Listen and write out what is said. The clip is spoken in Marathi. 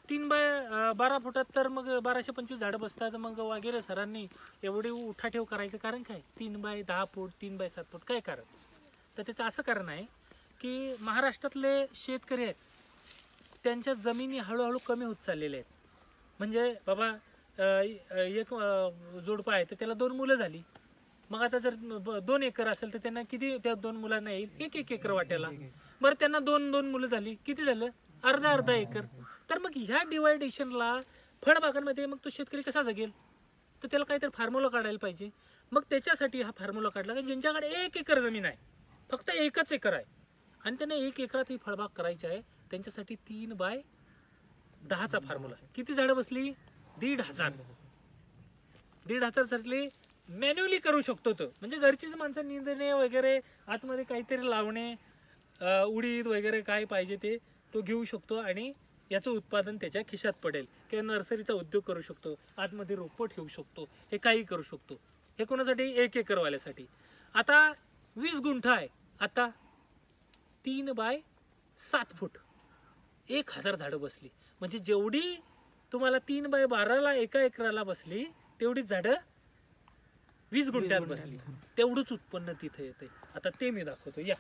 3x12 फुटात तर मग 1225 झाडं बसतात. मग वगैरे सरांनी एवढी उठाठेव करायचं कारण काय? 3x10 फूट 3x7 फूट काय कारण? तर त्याचं असं कारण आहे की महाराष्ट्रातले शेतकरी आहेत त्यांच्या जमिनी हळूहळू कमी होत चाललेल्या आहेत. म्हणजे बाबा एक जोडपं आहे तर त्याला 2 मुलं झाली. मग आता जर 2 एकर असेल तर त्यांना किती त्या 2 मुलांना येईल? 1 एकर वाट्याला. बरं त्यांना 2 मुलं झाली, किती झालं? अर्धा एकर. तर मग ह्या डिवायडेशनला फळबागांमध्ये मग तो शेतकरी कसा जगेल? तर त्याला काहीतरी फॉर्म्युला काढायला पाहिजे. मग त्याच्यासाठी हा फॉर्म्युला काढला की ज्यांच्याकडे 1 एकर जमीन आहे, फक्त 1च एकर आहे आणि त्यांना 1 एकरात ही फळबाग करायची आहे, त्यांच्यासाठी 3x10चा फॉर्म्युला. किती झाडं बसली? 1,500. 1,500 साठी मॅन्युअली करू शकतो तो. म्हणजे घरचीच माणसं निंदणे वगैरे आतमध्ये काहीतरी लावणे, उडीद वगैरे काय पाहिजे ते तो घेऊ शकतो आणि याचं उत्पादन त्याच्या खिशात पडेल. किंवा नर्सरीचा उद्योग करू शकतो, आतमध्ये रोपं ठेवू शकतो, हे काही करू शकतो. हे कोणासाठी? 1 एकरवाल्यासाठी. आता 20 गुंठ आहे, आता 3x7 फूट 1,000 झाडं बसली. म्हणजे जेवढी तुम्हाला 3x12ला 1 एकराला बसली तेवढीच झाडं 20 गुंठ्यात बसली. तेवढंच उत्पन्न तिथे येते. आता ते मी दाखवतो या.